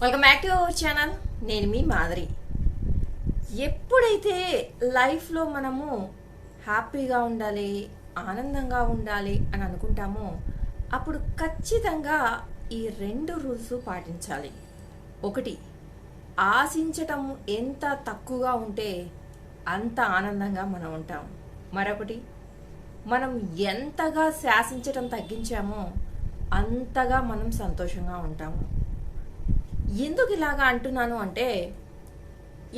Welcome back to our channel. నేను మీ మాధురి. ఎప్పుడైతే లైఫ్లో మనము హ్యాపీగా ఉండాలి, ఆనందంగా ఉండాలి అని అనుకుంటామో అప్పుడు ఖచ్చితంగా ఈ 2 రూల్స్ పాటించాలి. ఒకటి, ఆశించటం ఎంత తక్కువగా ఉంటే అంత ఆనందంగా మనం ఉంటాం. మరొకటి, మనం ఎంతగా శాసించటం తగ్గించామో అంతగా మనం సంతోషంగా ఉంటాము. ఎందుకు ఇలాగా అంటున్నాను అంటే,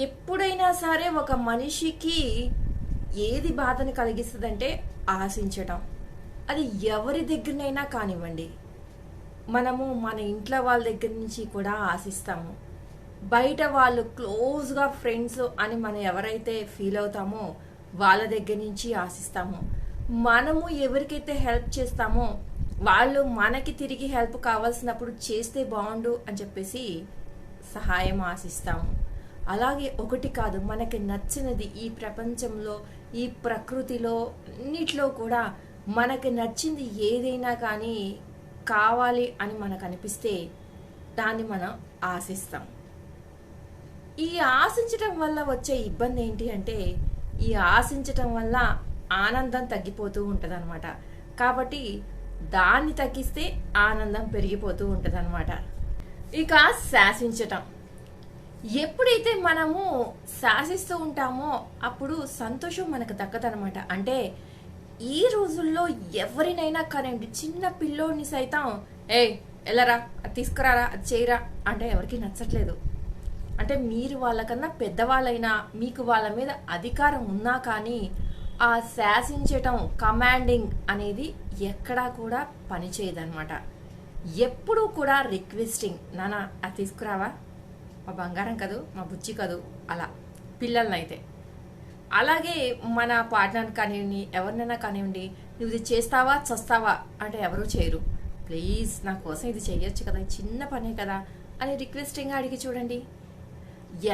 ఎప్పుడైనా సరే ఒక మనిషికి ఏది బాధని కలిగిస్తుందంటే ఆశించటం. అది ఎవరి దగ్గరనైనా కానివ్వండి. మనము మన ఇంట్లో వాళ్ళ దగ్గర నుంచి కూడా ఆశిస్తాము. బయట వాళ్ళు క్లోజ్గా ఫ్రెండ్స్ అని మనం ఎవరైతే ఫీల్ అవుతామో వాళ్ళ దగ్గర నుంచి ఆశిస్తాము. మనము ఎవరికైతే హెల్ప్ చేస్తామో వాళ్ళు మనకి తిరిగి హెల్ప్ కావాల్సినప్పుడు చేస్తే బాగుండు అని చెప్పేసి సహాయం ఆశిస్తాము. అలాగే ఒకటి కాదు, మనకి నచ్చినది ఈ ప్రపంచంలో, ఈ ప్రకృతిలో అన్నిట్లో కూడా మనకి నచ్చింది ఏదైనా కానీ కావాలి అని మనకు అనిపిస్తే దాన్ని మనం ఆశిస్తాం. ఈ ఆశించటం వల్ల వచ్చే ఇబ్బంది ఏంటి అంటే, ఈ ఆశించటం వల్ల ఆనందం తగ్గిపోతూ ఉంటుంది అనమాట. కాబట్టి దాన్ని తగ్గిస్తే ఆనందం పెరిగిపోతూ ఉంటుంది అనమాట. ఇక శాసించటం, ఎప్పుడైతే మనము శాసిస్తూ ఉంటామో అప్పుడు సంతోషం మనకు దక్కదనమాట. అంటే ఈ రోజుల్లో ఎవరినైనా కానివ్వండి, చిన్న పిల్లోడిని సైతం వెళ్ళరా, అది తీసుకురారా, అది చేయరా అంటే ఎవరికి నచ్చట్లేదు. అంటే మీరు వాళ్ళకన్నా పెద్దవాళ్ళైనా మీకు వాళ్ళ మీద అధికారం ఉన్నా కానీ ఆ శాసించటం, కమాండింగ్ అనేది ఎక్కడా కూడా పనిచేయదనమాట. ఎప్పుడూ కూడా రిక్వెస్టింగ్, నాన్న అది తీసుకురావా, మా బంగారం కదూ, మా బుజ్జి కదూ, అలా పిల్లలనైతే. అలాగే మన పార్ట్నర్ కానివ్వండి, ఎవరినైనా కానివ్వండి, నువ్వు ఇది చేస్తావా చస్తావా అంటే ఎవరూ చేయరు. ప్లీజ్ నా కోసం ఇది చేయొచ్చు కదా, చిన్న పనే కదా అని రిక్వెస్టింగ్గా అడిగి చూడండి.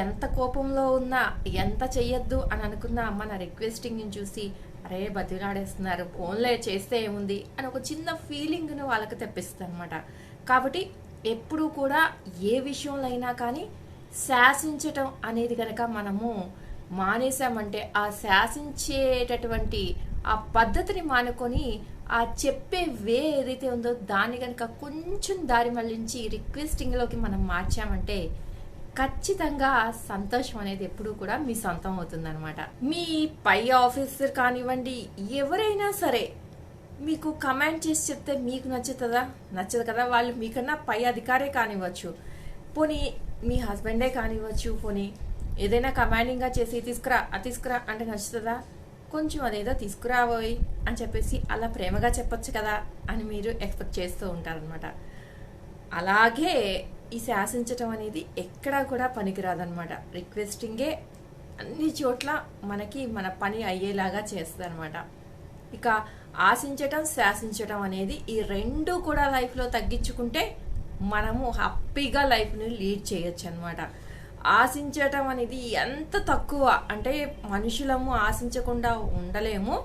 ఎంత కోపంలో ఉన్నా, ఎంత చెయ్యొద్దు అని అనుకున్నా మన రిక్వెస్టింగ్ని చూసి అరే బతిలాడేస్తున్నారు, ఫోన్లే చేస్తే ఏముంది అని ఒక చిన్న ఫీలింగ్ను వాళ్ళకి తెప్పిస్తుంది అనమాట. కాబట్టి ఎప్పుడూ కూడా ఏ విషయంలో అయినా కానీ శాసించటం అనేది కనుక మనము మానేసామంటే, ఆ శాసించేటటువంటి ఆ పద్ధతిని మానుకొని ఆ చెప్పే వే ఏదైతే ఉందో దాన్ని కనుక కొంచెం దారి మళ్ళించి రిక్వెస్టింగ్లోకి మనం మార్చామంటే ఖచ్చితంగా సంతోషం అనేది ఎప్పుడూ కూడా మీ సొంతం అవుతుందన్నమాట. మీ పై ఆఫీసర్ కానివ్వండి, ఎవరైనా సరే మీకు కమాండ్ చేసి చెప్తే మీకు నచ్చుతుందా? నచ్చదు కదా. వాళ్ళు మీకన్నా పై అధికారే కానివ్వచ్చు, పోనీ మీ హస్బెండే కానివ్వచ్చు, పోనీ ఏదైనా కమాండింగ్గా చేసి తీసుకురా, అది తీసుకురా అంటే నచ్చుతుందా? కొంచెం అదేదో తీసుకురాబోయ్ అని చెప్పేసి అలా ప్రేమగా చెప్పొచ్చు కదా అని మీరు ఎక్స్పెక్ట్ చేస్తూ ఉంటారనమాట. అలాగే ఈ శాసించటం అనేది ఎక్కడా కూడా పనికిరాదనమాట. రిక్వెస్టింగే అన్ని చోట్ల మనకి మన పని అయ్యేలాగా చేస్తుంది అనమాట. ఇక ఆశించటం, శాసించటం అనేది ఈ 2 కూడా లైఫ్లో తగ్గించుకుంటే మనము హ్యాపీగా లైఫ్ని లీడ్ చేయొచ్చు అనమాట. ఆశించటం అనేది ఎంత తక్కువ అంటే మనుషులము ఆశించకుండా ఉండలేము.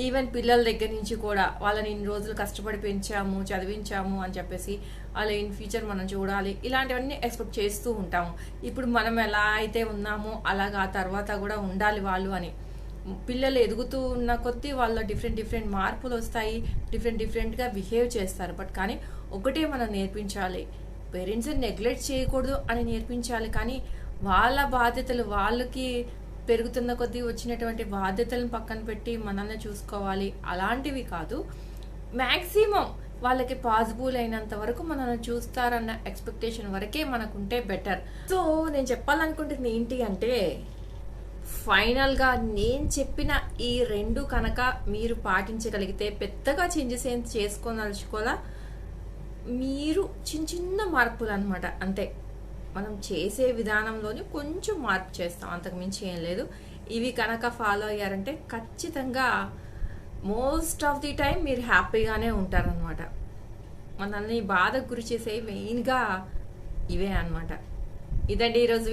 ఈవెన్ పిల్లల దగ్గర నుంచి కూడా వాళ్ళని ఇన్ని రోజులు కష్టపడి పెంచాము, చదివించాము అని చెప్పేసి వాళ్ళు ఇన్ ఫ్యూచర్ మనం చూడాలి, ఇలాంటివన్నీ ఎక్స్పెక్ట్ చేస్తూ ఉంటాము. ఇప్పుడు మనం ఎలా అయితే ఉన్నామో అలాగా ఆ తర్వాత కూడా ఉండాలి వాళ్ళు అని. పిల్లలు ఎదుగుతూ ఉన్న కొద్దీ వాళ్ళ డిఫరెంట్ మార్పులు వస్తాయి, డిఫరెంట్గా బిహేవ్ చేస్తారు. బట్ కానీ ఒకటే మనం నేర్పించాలి, పేరెంట్స్ని నెగ్లెక్ట్ చేయకూడదు అని నేర్పించాలి. కానీ వాళ్ళ బాధ్యతలు, వాళ్ళకి పెరుగుతున్న కొద్దీ వచ్చినటువంటి బాధ్యతలను పక్కన పెట్టి మనల్ని చూసుకోవాలి అలాంటివి కాదు. మ్యాక్సిమం వాళ్ళకి పాసిబుల్ అయినంత వరకు మనల్ని చూస్తారన్న ఎక్స్పెక్టేషన్ వరకే మనకుంటే బెటర్. సో నేను చెప్పాలనుకుంటుంది ఏంటి అంటే, ఫైనల్గా నేను చెప్పిన ఈ 2 కనుక మీరు పాటించగలిగితే పెద్దగా చేంజెస్ ఏం చేసుకోదలుచుకోవాలా, మీరు చిన్న మార్పులు అనమాట. అంతే, మనం చేసే విధానంలోని కొంచెం మార్పు చేస్తాం, అంతకుమించి ఏం లేదు. ఇవి కనుక ఫాలో అయ్యారంటే ఖచ్చితంగా మోస్ట్ ఆఫ్ ది టైం మీరు హ్యాపీగానే ఉంటారనమాట. మనల్ని బాధకు గురి చేసే మెయిన్గా ఇవే అనమాట. ఇదండి ఈరోజు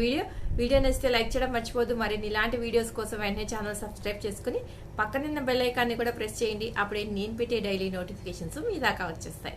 వీడియో నచ్చితే లైక్ చేయడం మర్చిపోద్దు. మరిన్ని ఇలాంటి వీడియోస్ కోసం వెంటనే ఛానల్ సబ్స్క్రైబ్ చేసుకుని పక్కనున్న బెల్ ఐకాన్ని కూడా ప్రెస్ చేయండి. అప్పుడే నేను పెట్టే డైలీ నోటిఫికేషన్స్ మీ దాకా వచ్చేస్తాయి.